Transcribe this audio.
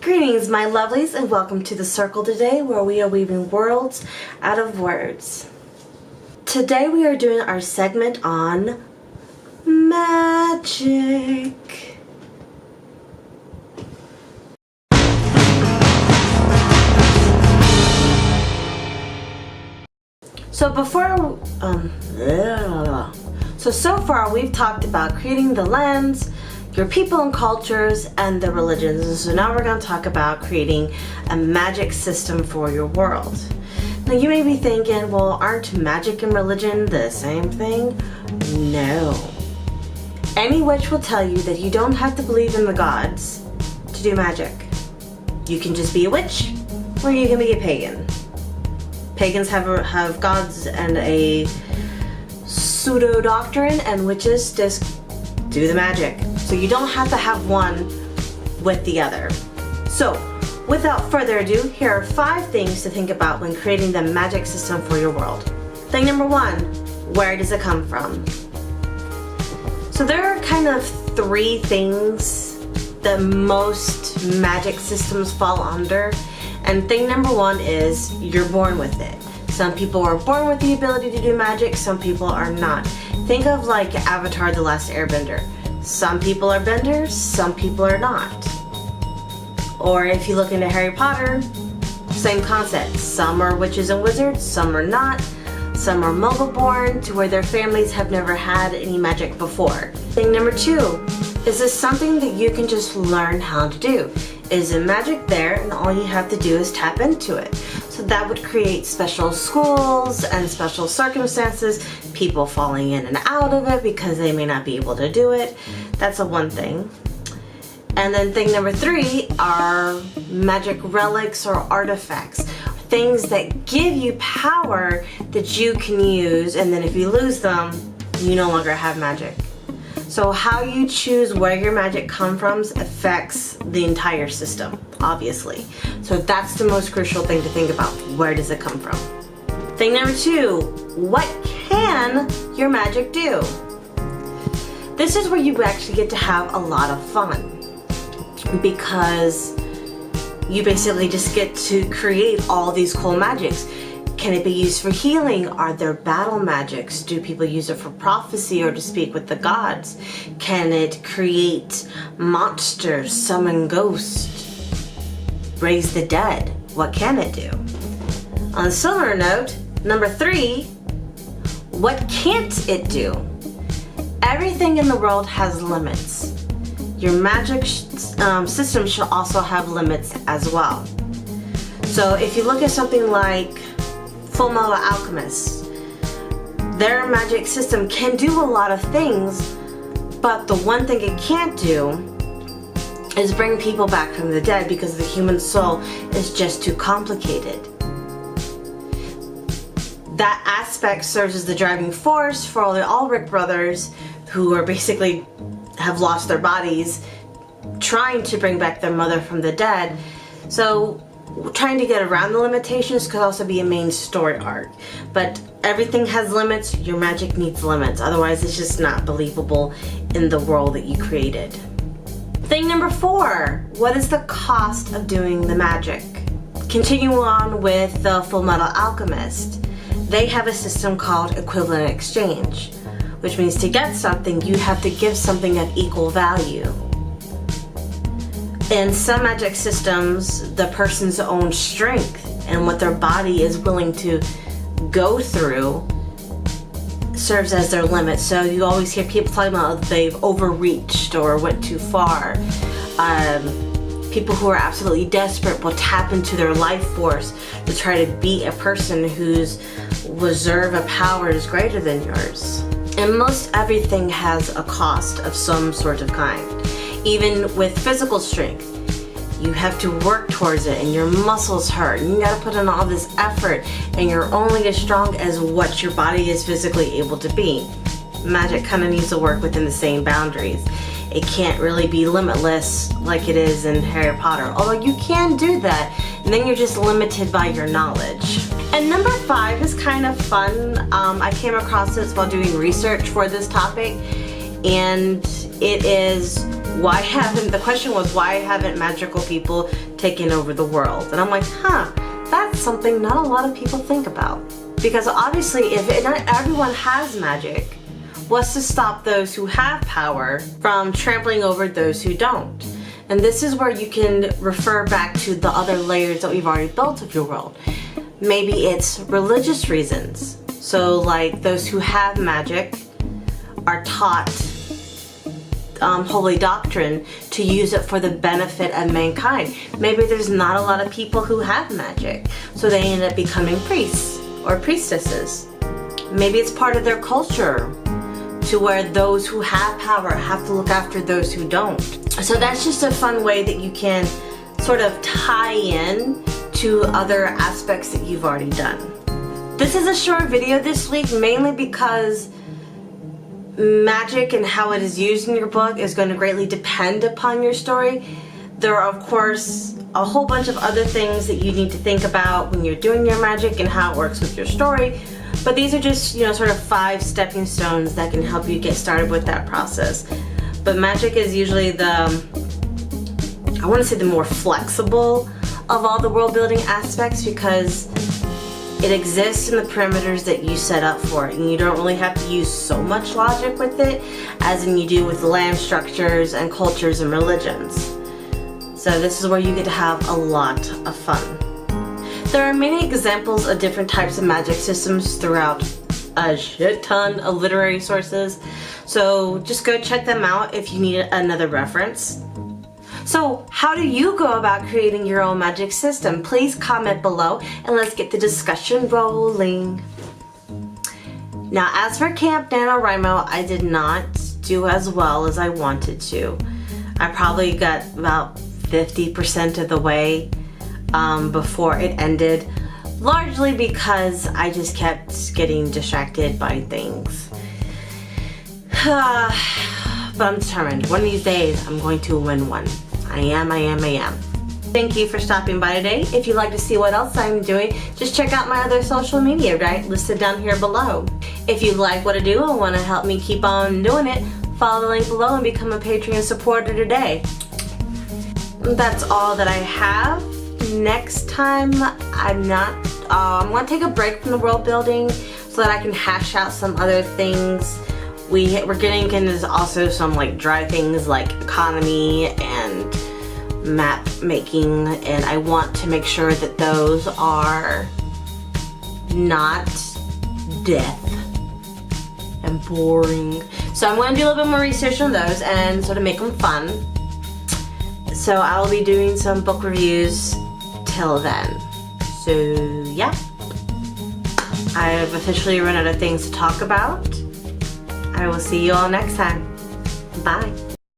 Greetings, my lovelies, and welcome to the circle today, where we are weaving worlds out of words. Today we are doing our segment on magic. So far we've talked about creating the lands, your people and cultures, and the religions. So now we're going to talk about creating a magic system for your world. Now you may be thinking, well, aren't magic and religion the same thing? No. Any witch will tell you that you don't have to believe in the gods to do magic. You can just be a witch, or you can be a pagan. Pagans have gods and a pseudo doctrine, and witches just do the magic. So you don't have to have one with the other. So without further ado, here are 5 things to think about when creating the magic system for your world. Thing number 1, where does it come from? So there are kind of 3 things that most magic systems fall under. And thing number 1 is you're born with it. Some people are born with the ability to do magic, some people are not. Think of like Avatar: The Last Airbender. Some people are benders, some people are not. Or if you look into Harry Potter, same concept. Some are witches and wizards, some are not. Some are muggle born to where their families have never had any magic before. Thing number 2, is this something that you can just learn how to do? Is the magic there and all you have to do is tap into it? So that would create special schools and special circumstances, people falling in and out of it because they may not be able to do it. That's one thing. And then thing number 3 are magic relics or artifacts. Things that give you power that you can use, and then if you lose them, you no longer have magic. So how you choose where your magic comes from affects the entire system, obviously. So that's the most crucial thing to think about. Where does it come from? Thing number 2, what can your magic do? This is where you actually get to have a lot of fun, because you basically just get to create all these cool magics. Can it be used for healing? Are there battle magics? Do people use it for prophecy or to speak with the gods? Can it create monsters, summon ghosts, raise the dead? What can it do? On a similar note, number 3, what can't it do? Everything in the world has limits. Your magic system should also have limits as well. So if you look at something like Fullmetal Alchemist, their magic system can do a lot of things, but the one thing it can't do is bring people back from the dead, because the human soul is just too complicated. That aspect serves as the driving force for all the Ulrich brothers, who are basically have lost their bodies trying to bring back their mother from the dead. So trying to get around the limitations could also be a main story arc. But everything has limits. Your magic needs limits, otherwise it's just not believable in the world that you created. Thing number 4, what is the cost of doing the magic? Continue on with the Fullmetal Alchemist. They have a system called equivalent exchange, which means to get something, you have to give something of equal value. In some magic systems, the person's own strength and what their body is willing to go through serves as their limit. So you always hear people talking about they've overreached or went too far. People who are absolutely desperate will tap into their life force to try to beat a person whose reserve of power is greater than yours. And most everything has a cost of some sort of kind. Even with physical strength, you have to work towards it, and your muscles hurt, and you gotta put in all this effort, and you're only as strong as what your body is physically able to be. Magic kind of needs to work within the same boundaries. It can't really be limitless like it is in Harry Potter, although you can do that, and then you're just limited by your knowledge. And number 5 is kind of fun. I came across this while doing research for this topic, and it is the question was, why haven't magical people taken over the world? And I'm like, that's something not a lot of people think about. Because obviously, if not everyone has magic, what's to stop those who have power from trampling over those who don't? And this is where you can refer back to the other layers that we've already built of your world. Maybe it's religious reasons. So like those who have magic are taught holy doctrine to use it for the benefit of mankind. Maybe there's not a lot of people who have magic, so they end up becoming priests or priestesses. Maybe it's part of their culture to where those who have power have to look after those who don't. So that's just a fun way that you can sort of tie in to other aspects that you've already done. This is a short video this week, mainly because magic and how it is used in your book is going to greatly depend upon your story. There are, of course, a whole bunch of other things that you need to think about when you're doing your magic and how it works with your story. But these are just, sort of 5 stepping stones that can help you get started with that process. But magic is usually the more flexible of all the world building aspects, because it exists in the parameters that you set up for it, and you don't really have to use so much logic with it as in you do with land structures and cultures and religions. So this is where you get to have a lot of fun. There are many examples of different types of magic systems throughout a shit ton of literary sources, so just go check them out if you need another reference. So how do you go about creating your own magic system? Please comment below and let's get the discussion rolling. Now, as for Camp NaNoWriMo, I did not do as well as I wanted to. I probably got about 50% of the way before it ended, largely because I just kept getting distracted by things. But I'm determined. One of these days, I'm going to win one. I am. Thank you for stopping by today. If you'd like to see what else I'm doing, just check out my other social media, right? Listed down here below. If you like what I do and want to help me keep on doing it, follow the link below and become a Patreon supporter today. That's all that I have. Next time, I'm going to take a break from the world building so that I can hash out some other things. We're getting into also some dry things like economy and map making, and I want to make sure that those are not death and boring. So I'm going to do a little bit more research on those and sort of make them fun. So I will be doing some book reviews till then. So yeah, I've officially run out of things to talk about. I will see you all next time. Bye.